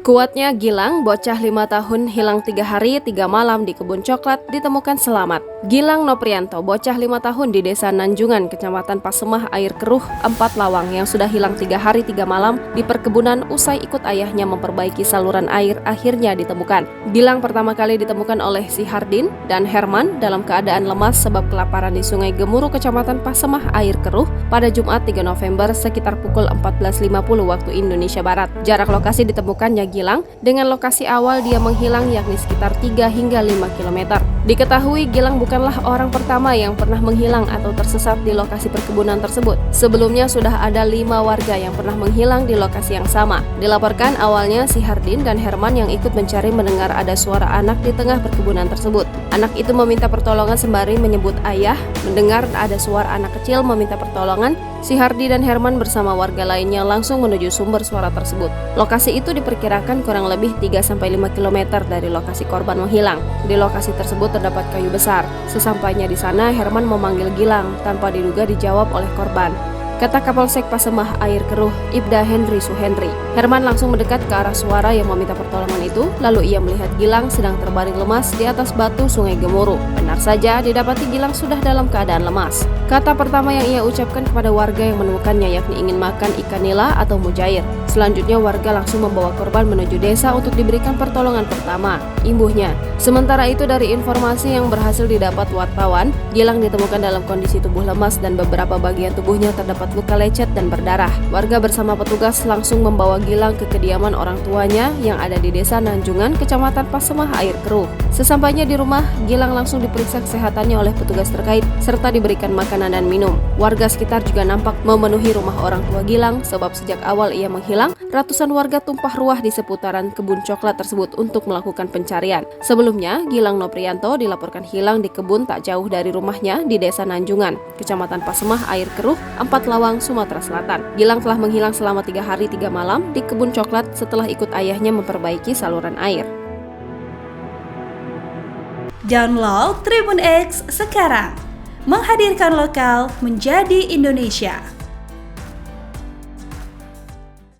Kuatnya Gilang, bocah 5 tahun hilang 3 hari 3 malam di kebun coklat ditemukan selamat. Gilang Noprianto, bocah 5 tahun di desa Nanjungan, kecamatan Pasemah, Air Keruh, 4 Lawang yang sudah hilang 3 hari 3 malam di perkebunan usai ikut ayahnya memperbaiki saluran air akhirnya ditemukan. Gilang pertama kali ditemukan oleh si Hardin dan Herman dalam keadaan lemas sebab kelaparan di Sungai Gemuruh, kecamatan Pasemah, Air Keruh pada Jumat 3 November sekitar pukul 14.50 waktu Indonesia Barat. Jarak lokasi ditemukannya Gilang dengan lokasi awal dia menghilang yakni sekitar 3 hingga 5 km. Diketahui Gilang bukanlah orang pertama yang pernah menghilang atau tersesat di lokasi perkebunan tersebut. Sebelumnya sudah ada 5 warga yang pernah menghilang di lokasi yang sama. Dilaporkan awalnya si Hardin dan Herman yang ikut mencari mendengar ada suara anak di tengah perkebunan tersebut. Anak itu meminta pertolongan sembari menyebut ayah. Mendengar ada suara anak kecil meminta pertolongan, si Hardi dan Herman bersama warga lainnya langsung menuju sumber suara tersebut. Lokasi itu diperkirakan kurang lebih 3-5 km dari lokasi korban menghilang. Di lokasi tersebut terdapat kayu besar. Sesampainya di sana, Herman memanggil Gilang tanpa diduga dijawab oleh korban. Kata Kapolsek Pasemah Air Keruh, Ibda Henry Suhendri. Herman langsung mendekat ke arah suara yang meminta pertolongan itu, lalu ia melihat Gilang sedang terbaring lemas di atas batu Sungai Gemuruh. Benar saja, didapati Gilang sudah dalam keadaan lemas. Kata pertama yang ia ucapkan kepada warga yang menemukannya yakni ingin makan ikan nila atau mujair. Selanjutnya warga langsung membawa korban menuju desa untuk diberikan pertolongan pertama, imbuhnya. Sementara itu dari informasi yang berhasil didapat wartawan, Gilang ditemukan dalam kondisi tubuh lemas dan beberapa bagian tubuhnya terdapat luka lecet dan berdarah. Warga bersama petugas langsung membawa Gilang ke kediaman orang tuanya yang ada di desa Nanjungan, kecamatan Pasemah, Air Keruh. Sesampainya di rumah, Gilang langsung diperiksa kesehatannya oleh petugas terkait serta diberikan makanan dan minum. Warga sekitar juga nampak memenuhi rumah orang tua Gilang sebab sejak awal ia menghilang, ratusan warga tumpah ruah di seputaran kebun coklat tersebut untuk melakukan pencarian. Sebelumnya, Gilang Noprianto dilaporkan hilang di kebun tak jauh dari rumahnya di desa Nanjungan, kecamatan Pasemah, Air Keruh, 4 Lawang, Sumatera Selatan. Gilang telah menghilang selama 3 hari 3 malam di kebun coklat setelah ikut ayahnya memperbaiki saluran air. Download Tribun X sekarang, menghadirkan lokal menjadi Indonesia.